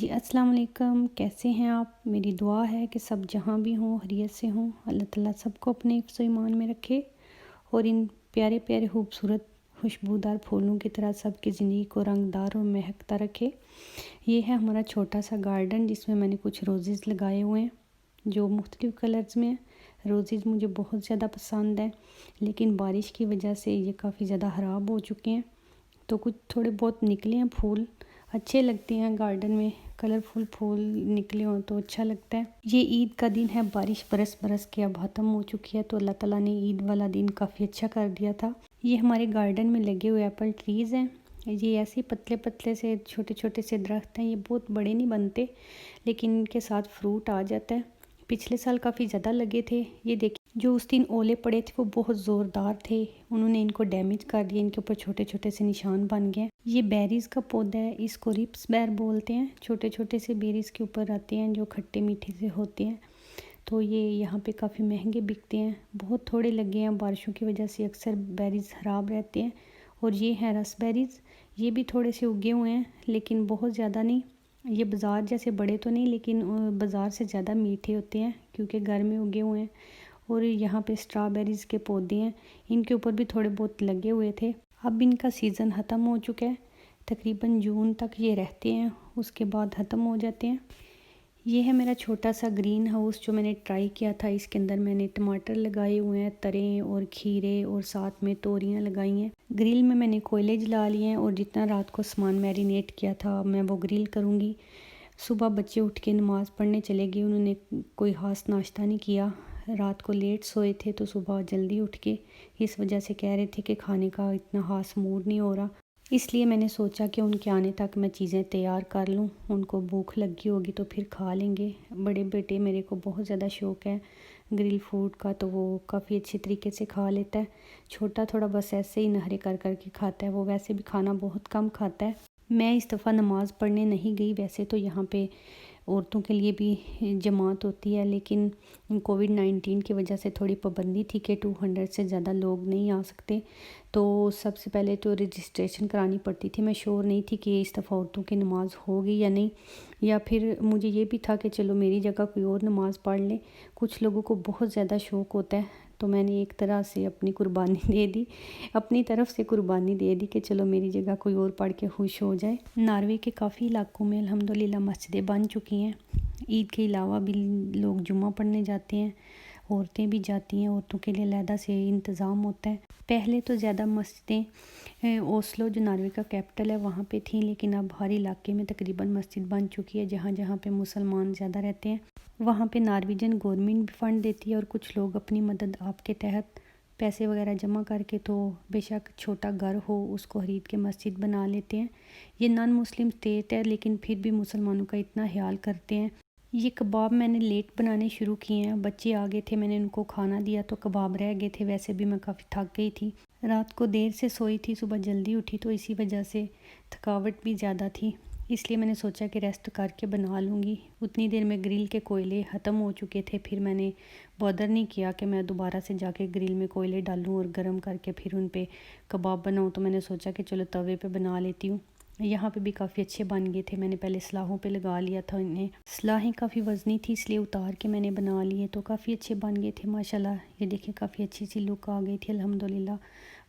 جی السلام علیکم، کیسے ہیں آپ؟ میری دعا ہے کہ سب جہاں بھی ہوں خیریت سے ہوں۔ اللہ تعالیٰ سب کو اپنے حفظ و ایمان میں رکھے اور ان پیارے پیارے خوبصورت خوشبودار پھولوں کی طرح سب کی زندگی کو رنگدار اور مہکتا رکھے۔ یہ ہے ہمارا چھوٹا سا گارڈن جس میں نے کچھ روزز لگائے ہوئے ہیں جو مختلف کلرز میں ہیں۔ روزز مجھے بہت زیادہ پسند ہیں، لیکن بارش کی وجہ سے یہ کافی زیادہ خراب ہو چکے ہیں، تو کچھ تھوڑے بہت نکلے ہیں پھول، اچھے لگتے ہیں۔ گارڈن میں کلرفل پھول نکلے ہوں تو اچھا لگتا ہے۔ یہ عید کا دن ہے، بارش برس برس کے اب ختم ہو چکی ہے، تو اللہ تعالیٰ نے عید والا دن کافی اچھا کر دیا تھا۔ یہ ہمارے گارڈن میں لگے ہوئے ایپل ٹریز ہیں۔ یہ ایسے پتلے پتلے سے چھوٹے چھوٹے سے درخت ہیں، یہ بہت بڑے نہیں بنتے لیکن ان کے ساتھ فروٹ آ جاتا ہے۔ پچھلے سال کافی زیادہ لگے تھے۔ یہ دیکھیں جو اس دن اولے پڑے تھے وہ بہت زوردار تھے، انہوں نے ان کو ڈیمیج کر دیا، ان کے اوپر چھوٹے چھوٹے سے نشان بن گئے۔ یہ بیریز کا پودا ہے، اس کو ریپس بیر بولتے ہیں۔ چھوٹے چھوٹے سے بیریز کے اوپر آتے ہیں جو کھٹے میٹھے سے ہوتے ہیں، تو یہ یہاں پہ کافی مہنگے بکتے ہیں۔ بہت تھوڑے لگے ہیں، بارشوں کی وجہ سے اکثر بیریز خراب رہتے ہیں۔ اور یہ ہیں رس بیریز، یہ بھی تھوڑے سے اگے ہوئے ہیں لیکن بہت زیادہ نہیں۔ یہ بازار جیسے بڑے تو نہیں لیکن بازار سے زیادہ میٹھے ہوتے ہیں کیونکہ گھر میں اگے ہوئے ہیں۔ اور یہاں پہ اسٹرابیریز کے پودے ہیں، ان کے اوپر بھی تھوڑے بہت لگے ہوئے تھے۔ اب ان کا سیزن ختم ہو چکا ہے، تقریباً جون تک یہ رہتے ہیں، اس کے بعد ختم ہو جاتے ہیں۔ یہ ہے میرا چھوٹا سا گرین ہاؤس جو میں نے ٹرائی کیا تھا۔ اس کے اندر میں نے ٹماٹر لگائے ہوئے ہیں، تریں اور کھیرے، اور ساتھ میں توریاں لگائی ہیں۔ گرل میں نے کوئلے جلا لیے ہیں اور جتنا رات کو سامان میرینیٹ کیا تھا میں وہ گرل کروں گی۔ صبح بچے اٹھ کے نماز پڑھنے چلے گئے، انہوں نے کوئی خاص ناشتہ نہیں کیا، رات کو لیٹ سوئے تھے تو صبح جلدی اٹھ کے اس وجہ سے کہہ رہے تھے کہ کھانے کا اتنا خاص موڈ نہیں ہو رہا، اس لیے میں نے سوچا کہ ان کے آنے تک میں چیزیں تیار کر لوں، ان کو بھوک لگی ہوگی تو پھر کھا لیں گے۔ بڑے بیٹے میرے کو بہت زیادہ شوق ہے گرل فوڈ کا، تو وہ کافی اچھے طریقے سے کھا لیتا ہے۔ چھوٹا تھوڑا بس ایسے ہی نخرے کر کر کے کھاتا ہے، وہ ویسے بھی کھانا بہت کم کھاتا ہے۔ میں اس دفعہ نماز پڑھنے نہیں گئی، ویسے تو یہاں پہ عورتوں کے لیے بھی جماعت ہوتی ہے، لیکن کووڈ-19 کی وجہ سے تھوڑی پابندی تھی کہ 200 سے زیادہ لوگ نہیں آ سکتے، تو سب سے پہلے تو رجسٹریشن کرانی پڑتی تھی۔ میں شور نہیں تھی کہ اس دفعہ عورتوں کی نماز ہوگی یا نہیں، یا پھر مجھے یہ بھی تھا کہ چلو میری جگہ کوئی اور نماز پڑھ لے۔ کچھ لوگوں کو بہت زیادہ شوق ہوتا ہے، تو میں نے ایک طرح سے اپنی قربانی دے دی، اپنی طرف سے قربانی دے دی کہ چلو میری جگہ کوئی اور پڑھ کے خوش ہو جائے۔ ناروے کے کافی علاقوں میں الحمدللہ مسجدیں بن چکی ہیں، عید کے علاوہ بھی لوگ جمعہ پڑھنے جاتے ہیں، عورتیں بھی جاتی ہیں، عورتوں کے لیے علیحدہ سے انتظام ہوتا ہے۔ پہلے تو زیادہ مسجدیں اوسلو جو ناروے کا کیپٹل ہے وہاں پہ تھیں، لیکن اب ہر علاقے میں تقریباً مسجد بن چکی ہے، جہاں جہاں پہ مسلمان زیادہ رہتے ہیں وہاں پہ نارویجن گورنمنٹ بھی فنڈ دیتی ہے، اور کچھ لوگ اپنی مدد آپ کے تحت پیسے وغیرہ جمع کر کے تو بے شک چھوٹا گھر ہو اس کو خرید کے مسجد بنا لیتے ہیں۔ یہ نان مسلم اسٹیٹ ہے لیکن پھر بھی مسلمانوں کا اتنا خیال کرتے ہیں۔ یہ کباب میں نے لیٹ بنانے شروع کیے ہیں، بچے آ گئے تھے، میں نے ان کو کھانا دیا تو کباب رہ گئے تھے، ویسے بھی میں کافی تھک گئی تھی، رات کو دیر سے سوئی تھی، صبح جلدی اٹھی تو اسی وجہ سے تھکاوٹ بھی زیادہ تھی، اس لیے میں نے سوچا کہ ریسٹ کر کے بنا لوں گی۔ اتنی دیر میں گرل کے کوئلے ختم ہو چکے تھے، پھر میں نے بادر نہیں کیا کہ میں دوبارہ سے جا کے گرل میں کوئلے ڈالوں اور گرم کر کے پھر ان پہ کباب بناؤں، تو میں نے سوچا کہ چلو توے پہ بنا لیتی ہوں۔ یہاں پہ بھی کافی اچھے بن گئے تھے، میں نے پہلے سلاحوں پہ لگا لیا تھا انہیں، سلاحیں کافی وزنی تھی اس لیے اتار کے میں نے بنا لیے، تو کافی اچھے بن گئے تھے ماشاءاللہ۔ یہ دیکھیں کافی اچھی سی لک آ گئی تھی الحمدللہ،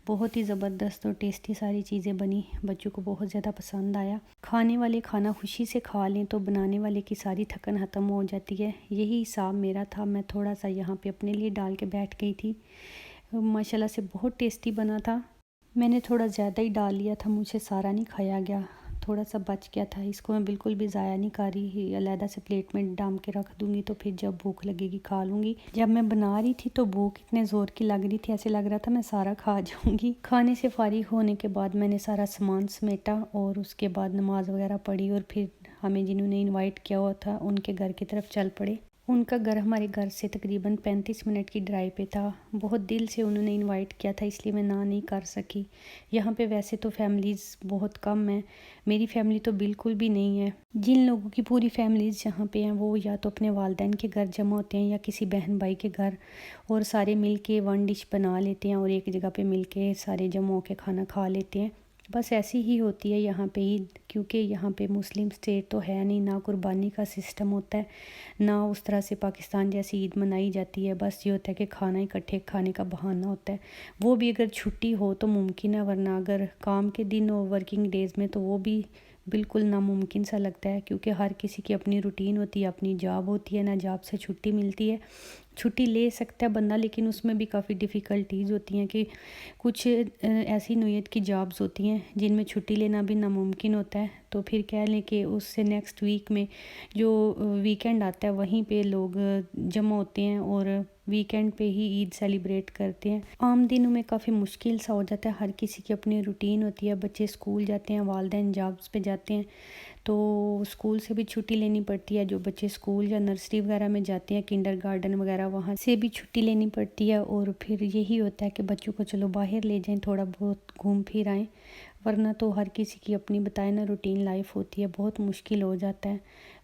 بہت ہی زبردست اور ٹیسٹی ساری چیزیں بنی، بچوں کو بہت زیادہ پسند آیا۔ کھانے والے کھانا خوشی سے کھا لیں تو بنانے والے کی ساری تھکن ختم ہو جاتی ہے، یہی حساب میرا تھا، میں تھوڑا سا یہاں پہ اپنے لیے ڈال کے بیٹھ گئی تھی۔ ماشاءاللہ سے بہت ٹیسٹی بنا تھا، میں نے تھوڑا زیادہ ہی ڈال لیا تھا، مجھ سے سارا نہیں کھایا گیا، تھوڑا سا بچ گیا تھا، اس کو میں بالکل بھی ضائع نہیں کر رہی، علیحدہ سے پلیٹ میں ڈال کے رکھ دوں گی تو پھر جب بھوک لگے گی کھا لوں گی۔ جب میں بنا رہی تھی تو بھوک اتنے زور کی لگ رہی تھی، ایسے لگ رہا تھا میں سارا کھا جاؤں گی۔ کھانے سے فارغ ہونے کے بعد میں نے سارا سامان سمیٹا اور اس کے بعد نماز وغیرہ پڑھی، اور پھر ہمیں جنہوں نے انوائٹ کیا ہوا تھا ان کے گھر کی طرف چل پڑے۔ ان کا گھر ہمارے گھر سے تقریباً 35 منٹ کی ڈرائیو پہ تھا، بہت دل سے انہوں نے انوائٹ کیا تھا، اس لیے میں نہ نہیں کر سکی۔ یہاں پہ ویسے تو فیملیز بہت کم ہیں، میری فیملی تو بالکل بھی نہیں ہے، جن لوگوں کی پوری فیملیز یہاں پہ ہیں وہ یا تو اپنے والدین کے گھر جمع ہوتے ہیں یا کسی بہن بھائی کے گھر، اور سارے مل کے ون ڈش بنا لیتے ہیں اور ایک جگہ پہ مل کے سارے جمع ہو کے کھانا کھا لیتے ہیں۔ بس ایسی ہی ہوتی ہے یہاں پہ عید، کیونکہ یہاں پہ مسلم اسٹیٹ تو ہے نہیں، نہ قربانی کا سسٹم ہوتا ہے، نہ اس طرح سے پاکستان جیسی عید منائی جاتی ہے۔ بس یہ ہوتا ہے کہ کھانا اکٹھے کھانے کا بہانہ ہوتا ہے، وہ بھی اگر چھٹی ہو تو ممکن ہے، ورنہ اگر کام کے دن ہو ورکنگ ڈیز میں تو وہ بھی بالکل ناممکن سا لگتا ہے، کیونکہ ہر کسی کی اپنی روٹین ہوتی ہے، اپنی جاب ہوتی ہے، نہ جاب سے چھٹی ملتی ہے۔ چھٹی لے سکتا ہے بندہ، لیکن اس میں بھی کافی ڈیفیکلٹیز ہوتی ہیں کہ کچھ ایسی نوعیت کی جابز ہوتی ہیں جن میں چھٹی لینا بھی ناممکن ہوتا ہے، تو پھر کہہ لیں کہ اس سے نیکسٹ ویک میں جو ویکینڈ آتا ہے وہیں پہ لوگ جمع ہوتے ہیں اور ویکینڈ پہ ہی عید سیلیبریٹ کرتے ہیں۔ عام دنوں میں کافی مشکل سا ہو جاتا ہے، ہر کسی کی اپنی روٹین ہوتی ہے، بچے اسکول جاتے ہیں، والدین جابز پہ جاتے ہیں، تو اسکول سے بھی چھٹی لینی پڑتی ہے۔ جو بچے اسکول یا نرسری وغیرہ میں جاتے ہیں، کنڈر گارڈن وغیرہ، وہاں سے بھی چھٹی لینی پڑتی ہے، اور پھر یہی ہوتا ہے کہ بچوں کو چلو باہر لے جائیں، تھوڑا بہت گھوم پھر آئیں، ورنہ تو ہر کسی کی اپنی بتائے نا روٹین لائف ہوتی ہے، بہت مشکل ہو جاتا ہے۔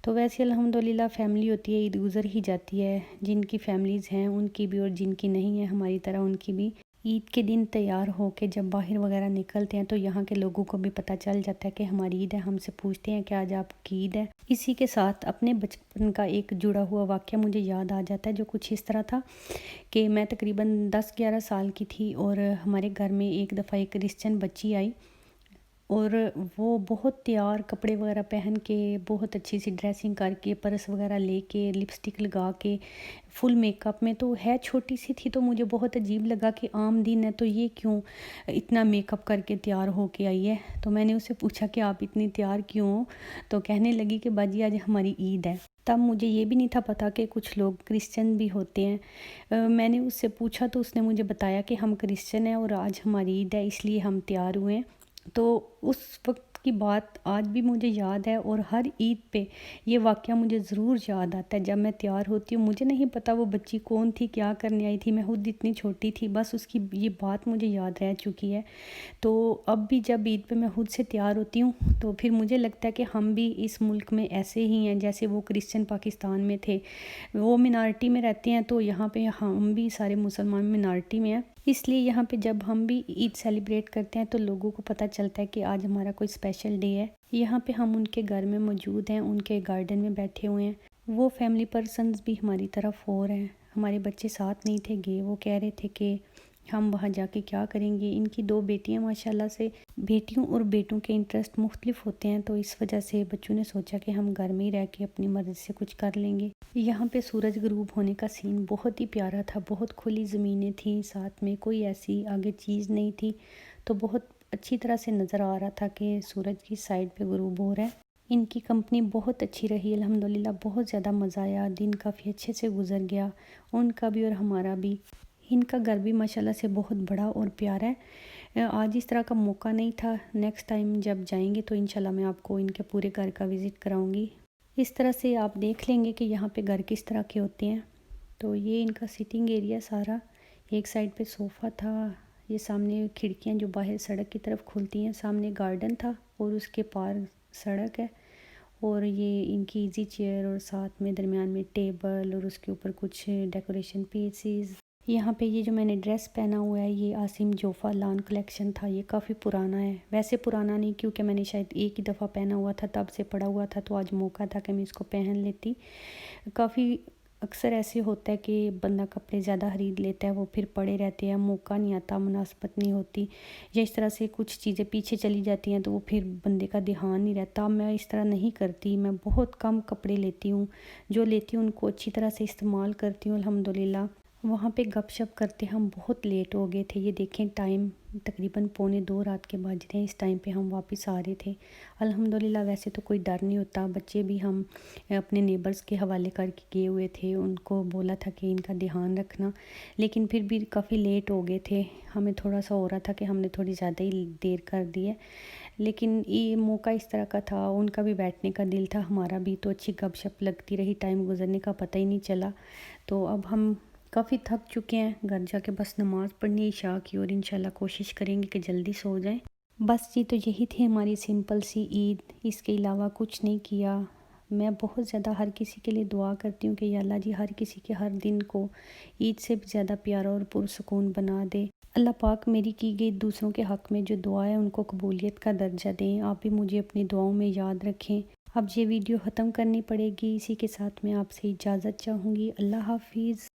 تو ویسے الحمدللہ فیملی ہوتی ہے، عید گزر ہی جاتی ہے، جن کی فیملیز ہیں ان کی بھی اور جن کی نہیں ہے ہماری طرح ان کی بھی۔ عید کے دن تیار ہو کے جب باہر وغیرہ نکلتے ہیں تو یہاں کے لوگوں کو بھی پتہ چل جاتا ہے کہ ہماری عید ہے، ہم سے پوچھتے ہیں کہ آج آپ کی عید ہے۔ اسی کے ساتھ اپنے بچپن کا ایک جڑا ہوا واقعہ مجھے یاد آ جاتا ہے، جو کچھ اس طرح تھا کہ میں تقریباً 10-11 سال کی تھی، اور ہمارے گھر میں ایک دفعہ ایک کرسچن بچی آئی، اور وہ بہت تیار کپڑے وغیرہ پہن کے، بہت اچھی سی ڈریسنگ کر کے، پرس وغیرہ لے کے، لپسٹک لگا کے، فل میک اپ میں، تو ہے چھوٹی سی تھی، تو مجھے بہت عجیب لگا کہ عام دن ہے تو یہ کیوں اتنا میک اپ کر کے تیار ہو کے آئی ہے۔ تو میں نے اسے پوچھا کہ آپ اتنی تیار کیوں ہو؟ تو کہنے لگی کہ باجی آج ہماری عید ہے۔ تب مجھے یہ بھی نہیں تھا پتہ کہ کچھ لوگ کرسچن بھی ہوتے ہیں۔ میں نے اس سے پوچھا تو اس نے مجھے بتایا کہ ہم کرسچن ہیں اور آج ہماری عید ہے، اس لیے ہم تیار ہوئے ہیں۔ تو اس وقت کی بات آج بھی مجھے یاد ہے، اور ہر عید پہ یہ واقعہ مجھے ضرور یاد آتا ہے۔ جب میں تیار ہوتی ہوں، مجھے نہیں پتا وہ بچی کون تھی، کیا کرنے آئی تھی، میں خود اتنی چھوٹی تھی، بس اس کی یہ بات مجھے یاد رہ چکی ہے۔ تو اب بھی جب عید پہ میں خود سے تیار ہوتی ہوں تو پھر مجھے لگتا ہے کہ ہم بھی اس ملک میں ایسے ہی ہیں جیسے وہ کرسچن پاکستان میں تھے، وہ منارٹی میں رہتے ہیں، تو یہاں پہ ہم بھی سارے مسلمان منارٹی میں ہیں، اس لیے یہاں پہ جب ہم بھی عید سیلیبریٹ کرتے ہیں تو لوگوں کو پتہ چلتا ہے کہ آج ہمارا کوئی اسپیشل ڈے ہے۔ یہاں پہ ہم ان کے گھر میں موجود ہیں، ان کے گارڈن میں بیٹھے ہوئے ہیں، وہ فیملی پرسنز بھی ہماری طرف اور ہیں۔ ہمارے بچے ساتھ نہیں تھے گئے، وہ کہہ رہے تھے کہ ہم وہاں جا کے کیا کریں گے۔ ان کی 2 بیٹیاں ماشاءاللہ سے، بیٹیوں اور بیٹوں کے انٹرسٹ مختلف ہوتے ہیں، تو اس وجہ سے بچوں نے سوچا کہ ہم گھر میں ہی رہ کے اپنی مرضی سے کچھ کر لیں گے۔ یہاں پہ سورج غروب ہونے کا سین بہت ہی پیارا تھا، بہت کھلی زمینیں تھیں، ساتھ میں کوئی ایسی آگے چیز نہیں تھی، تو بہت اچھی طرح سے نظر آ رہا تھا کہ سورج کی سائڈ پہ غروب ہو رہا ہے۔ ان کی کمپنی بہت اچھی رہی الحمدللہ، بہت زیادہ مزہ آیا، دن کافی اچھے سے گزر گیا، ان کا بھی اور ہمارا بھی۔ ان کا گھر بھی ماشاءاللہ سے بہت بڑا اور پیارا ہے۔ آج اس طرح کا موقع نہیں تھا، نیکسٹ ٹائم جب جائیں گے تو انشاءاللہ میں آپ کو ان کے پورے گھر کا وزٹ کراؤں گی۔ اس طرح سے آپ دیکھ لیں گے کہ یہاں پہ گھر کس طرح کے ہوتے ہیں۔ تو یہ ان کا سٹنگ ایریا سارا، ایک سائڈ پہ صوفہ تھا، یہ سامنے کھڑکیاں جو باہر سڑک کی طرف کھلتی ہیں، سامنے گارڈن تھا اور اس کے پار سڑک ہے، اور یہ ان کی ایزی چیئر، اور ساتھ میں درمیان میں ٹیبل، اور اس کے اوپر کچھ ڈیکوریشن پیسز۔ یہاں پہ یہ جو میں نے ڈریس پہنا ہوا ہے یہ آسم جوفا لان کلیکشن تھا، یہ کافی پرانا ہے، ویسے پرانا نہیں کیونکہ میں نے شاید ایک ہی دفعہ پہنا ہوا تھا، تب سے پڑا ہوا تھا، تو آج موقع تھا کہ میں اس کو پہن لیتی۔ کافی اکثر ایسے ہوتا ہے کہ بندہ کپڑے زیادہ خرید لیتا ہے، وہ پھر پڑے رہتے ہیں، موقع نہیں آتا، مناسبت نہیں ہوتی، یا اس طرح سے کچھ چیزیں پیچھے چلی جاتی ہیں تو وہ پھر بندے کا دھیان نہیں رہتا۔ میں اس طرح نہیں کرتی، میں بہت کم کپڑے لیتی ہوں، جو لیتی ہوں ان کو اچھی طرح سے استعمال کرتی ہوں الحمدللہ۔ وہاں پہ گپ شپ کرتے ہم بہت لیٹ ہو گئے تھے، یہ دیکھیں ٹائم تقریباً 1:45 رات کے بج رہے ہیں، اس ٹائم پہ ہم واپس آ رہے تھے۔ الحمدللہ ویسے تو کوئی ڈر نہیں ہوتا، بچے بھی ہم اپنے نیبرز کے حوالے کر کے گئے ہوئے تھے، ان کو بولا تھا کہ ان کا دھیان رکھنا، لیکن پھر بھی کافی لیٹ ہو گئے تھے، ہمیں تھوڑا سا ہو رہا تھا کہ ہم نے تھوڑی زیادہ ہی دیر کر دی ہے، لیکن یہ موقع اس طرح کا تھا، ان کا بھی بیٹھنے کا دل تھا، ہمارا بھی، تو اچھی گپ شپ لگتی رہی، ٹائم گزرنے کا پتہ ہی نہیں چلا۔ تو اب ہم کافی تھک چکے ہیں، گھر جا کے بس نماز پڑھنی عشاء کی، اور انشاءاللہ کوشش کریں گے کہ جلدی سو جائیں۔ بس جی، تو یہی تھی ہماری سمپل سی عید، اس کے علاوہ کچھ نہیں کیا۔ میں بہت زیادہ ہر کسی کے لیے دعا کرتی ہوں کہ یا اللہ جی ہر کسی کے ہر دن کو عید سے بھی زیادہ پیارا اور پرسکون بنا دے۔ اللہ پاک میری کی گئی دوسروں کے حق میں جو دعا ہے ان کو قبولیت کا درجہ دیں، آپ بھی مجھے اپنی دعاؤں میں یاد رکھیں۔ اب یہ ویڈیو ختم کرنی پڑے گی، اسی کے ساتھ میں آپ سے اجازت چاہوں گی۔ اللہ حافظ۔